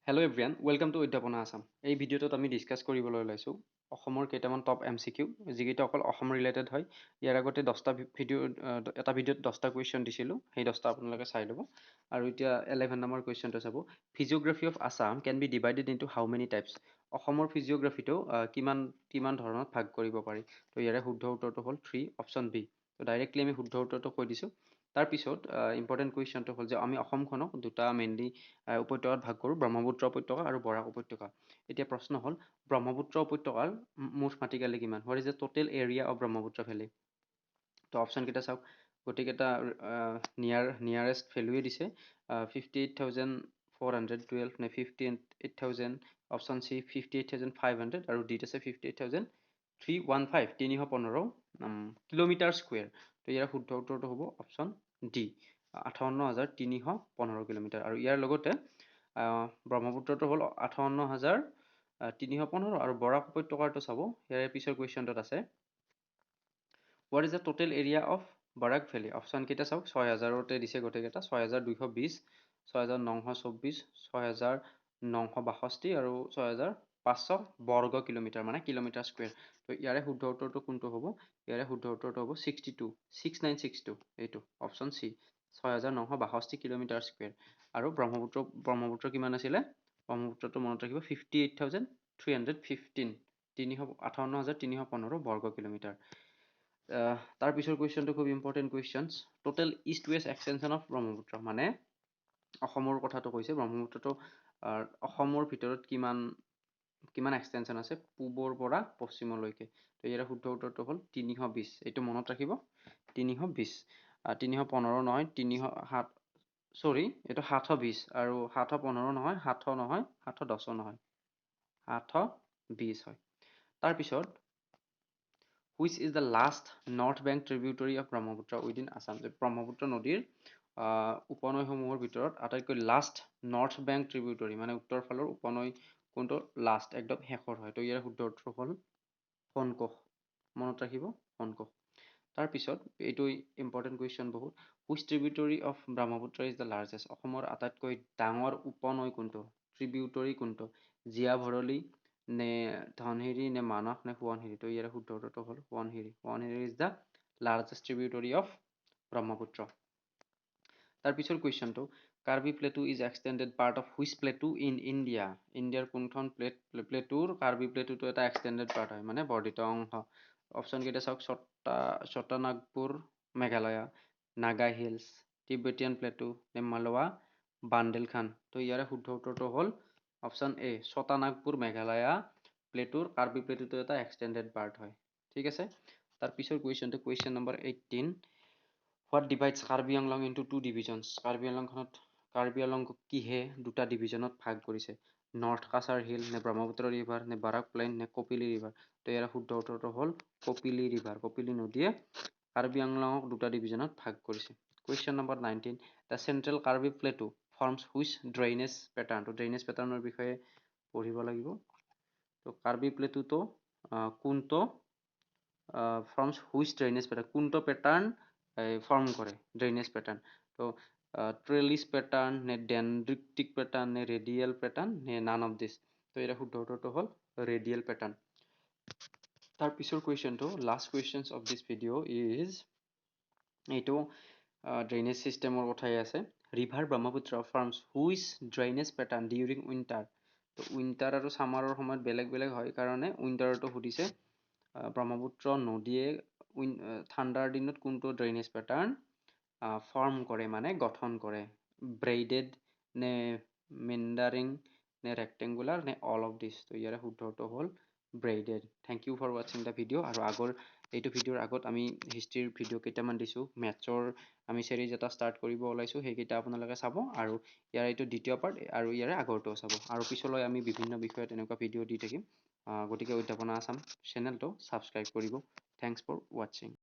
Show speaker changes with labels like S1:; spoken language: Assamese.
S1: Hello' everyone, welcome to Udyapana Assam. এই ভিডিঅ'টোত আমি ডিছকাছ কৰিবলৈ ওলাইছোঁ অসমৰ কেইটামান টপ MCQ, যিকেইটা অকল অসম ৰিলেটেড হয়। ইয়াৰ আগতে এটা ভিডিঅ'ত 10টা কুৱেশ্যন দিছিলোঁ, সেই 10টা আপোনালোকে চাই ল'ব। আৰু এতিয়া 11 নম্বৰ কুৱেশ্যনটো চাব। Physiography of Assam can be divided into how many types? অসমৰ ফিজিঅ'গ্ৰাফীটো কিমান ধৰণত ভাগ কৰিব পাৰি? তো ইয়াৰে শুদ্ধ উত্তৰটো হ'ল 3, অপশ্যন বি। তো ডাইৰেক্টলি আমি শুদ্ধ উত্তৰটো কৈ দিছোঁ। তাৰপিছত ইম্পৰ্টেণ্ট কুৱেশ্যনটো হ'ল যে আমি অসমখনক দুটা মেইনলি উপত্যকাত ভাগ কৰোঁ, ব্ৰহ্মপুত্ৰ উপত্যকা আৰু বৰাক উপত্যকা। এতিয়া প্ৰশ্ন হ'ল, ব্ৰহ্মপুত্ৰ উপত্যকাৰ মুঠ মাটিকালি কিমান? What is the total area of Brahmaputra valley? তো অপশ্যনকেইটা চাওক, গোটেইকেইটা নিয়াৰেষ্ট ভেলুৱে দিছে। 58,412 নে 58,000, অপশ্যন চি 58,500 আৰু ডিত আছে 58,315, 315 কিলোমিটাৰ স্কুৱেৰ। তো ইয়াৰ শুদ্ধ উত্তৰটো হ'ব অপশ্যন ডি, 58,315 কিলোমিটাৰ। আৰু ইয়াৰ লগতে ব্ৰহ্মপুত্ৰটো হ'ল 58,315 আৰু বৰাক উপত্যকাটো চাব, ইয়াৰে পিছৰ কুৱেশ্যনটোত আছে what is the total area of Barak valley? অপশ্যনকেইটা চাওক, 6,000তে দিছে গোটেইকেইটা, 6,220, 6,924, 6,962 আৰু 6,500 বৰ্গ কিলোমিটাৰ, মানে কিলোমিটাৰ স্কুৱেৰ। তো ইয়াৰে শুদ্ধ উত্তৰটো কোনটো হ'ব? ইয়াৰে শুদ্ধ উত্তৰটো হ'ব 6962, এইটো অপশ্যন চি, 6,962 কিলোমিটাৰ স্কুৱেৰ। আৰু ব্ৰহ্মপুত্ৰ কিমান আছিলে? ব্ৰহ্মপুত্ৰটো মনত ৰাখিব 58,315, 58,315 বৰ্গ কিলোমিটাৰ। তাৰ পিছৰ কুৱেশ্যনটো খুব important question. Total east west extension of Brahmaputra, মানে অসমৰ কথাটো কৈছে। ব্ৰহ্মপুত্ৰটো অসমৰ ভিতৰত কিমান এক্সটেনশ্যন আছে পূবৰ পৰা পশ্চিমলৈকে? তো ইয়াৰ শুদ্ধ উত্তৰটো হ'ল 320, এইটো মনত ৰাখিব, 320। 315 নহয়, 720, আৰু 715 নহয়, 700 নহয়, 710 নহয়, 720 হয়। তাৰপিছত which is the last north bank tributary of Brahmaputra within Assam? যে ব্ৰহ্মপুত্ৰ নদীৰ উপনৈসমূহৰ ভিতৰত আটাইতকৈ লাষ্ট নৰ্থ বেংক ট্ৰিবিউটৰী, মানে উত্তৰ ফালৰ উপনৈ কোনটো লাষ্ট, একদম শেষৰ হয়? তো ইয়াৰ শুদ্ধ উত্তৰ হ'ল সোণকোষ, মনত ৰাখিব, সোণকোষ। তাৰপিছত এইটো ইম্পৰ্টেণ্ট কুৱেশ্যন বহুত। Which tributary of Brahmaputra is the largest? অসমৰ আটাইতকৈ ডাঙৰ উপনৈ কোনটো, ট্ৰিবিউটৰী কোনটো? জীয়া ভৰলী নে ধনশিৰি নে মানস নে সোৱণশিৰি? তো ইয়াৰ শুদ্ধ উত্তৰটো হ'ল সোৱণশিৰি। Subansiri is the largest tributary of Brahmaputra. তাৰপিছৰ কুৱেশ্যনটো, Karbi plateau is extended part of which plateau in India? ইণ্ডিয়াৰ কোনখন প্লেটুৰ কাৰ্বি প্লেটুটো এটা এক্সটেণ্ডেড পাৰ্ট হয়, মানে বৰ্ধিত অংশ? অপশ্যনকেইটা চাওক, Chotanagpur Meghalaya, Naga hills, Tibetan plateau নে মালৱা বান্দেলখান? তো ইয়াৰে শুদ্ধ উত্তৰটো হ'ল অপশ্যন এ, ছটানাগপুৰ মেঘালয়া প্লেটুৰ কাৰ্বি প্লেটুটো এটা এক্সটেণ্ডেড পাৰ্ট হয়। ঠিক আছে। তাৰপিছৰ কুৱেশ্যনটো, question number 18, what divides Karbi Anglong into 2 divisions? Karbi আংলংক কিহে দুটা ডিভিজনত ভাগ কৰিছে? নৰ্থ কাছাৰ হিল নে ব্ৰহ্মপুত্ৰ ৰিভাৰ নে বাৰাক প্লেইন নে কপিলি ৰিভাৰ? তো ইয়াৰ শুদ্ধ উত্তৰটো হ'ল কপিলি ৰিভাৰ। কপিলি নদীয়ে কাৰ্বি আংলঙক দুটা ডিভিজনত ভাগ কৰিছে। Question number 19, the central Karbi plateau forms which drainage pattern? তো ড্ৰেইনেজ পেটাৰ্ণৰ বিষয়ে পঢ়িব লাগিব। তো কাৰ্বি প্লেটুটো কোনটো ফৰ্মছ হুইচ ড্ৰেইনেজ পেটাৰ্ণ, কোনটো পেটাৰ্ণ ফৰ্ম কৰে ড্ৰেইনেজ পেটাৰ্ণ? তো ট্ৰেলিছ পেটাৰ্ণ নে ডেনড্ৰিটিক পেটাৰ্ণ নে ৰেডিয়েল পেটাৰ্ণ নে নান অফ দিছ? তো ইয়াৰ শুদ্ধ উত্তৰটো হ'ল ৰেডিয়েল পেটাৰ্ণ। তাৰ পিছৰ কুৱেশ্যনটো, last questions of this video' is, এইটো ড্ৰেইনেজ ছিষ্টেমৰ কথাই আছে। River Brahmaputra forms which drainage pattern during winter? তো উইণ্টাৰ আৰু ছামাৰৰ সময়ত বেলেগ বেলেগ হয় কাৰণে উইণ্টাৰটো সুধিছে। ব্ৰহ্মপুত্ৰ নদীয়ে ঠাণ্ডাৰ দিনত কোনটো ড্ৰেইনেজ পেটাৰ্ণ ফৰ্ম কৰে, মানে গঠন কৰে? ব্ৰেইডেড নে মেণ্ডাৰিং নে ৰেক্টেংগুলাৰ নে অল অফ দিছ? তো ইয়াৰে শুদ্ধ উত্তৰ হ'ল ব্ৰেইডেড। থেংক ইউ ফৰ ৱাচিং দ্য ভিডিঅ'। আৰু এইটো ভিডিঅ'ৰ আগত আমি হিষ্ট্ৰীৰ ভিডিঅ' কেইটামান দিছোঁ, মেথছৰ আমি চিৰিজ এটা ষ্টাৰ্ট কৰিব ওলাইছোঁ, সেইকেইটা আপোনালোকে চাব। আৰু ইয়াৰ এইটো দ্বিতীয় পাৰ্ট, আৰু ইয়াৰে আগৰটোও চাব। আৰু পিছলৈ আমি বিভিন্ন বিষয়ত এনেকুৱা ভিডিঅ' দি থাকিম। গতিকে উদ্যাপনা আছাম চেনেলটো ছাবস্ক্ৰাইব কৰিব। থেংকছ ফৰ ৱাচিং।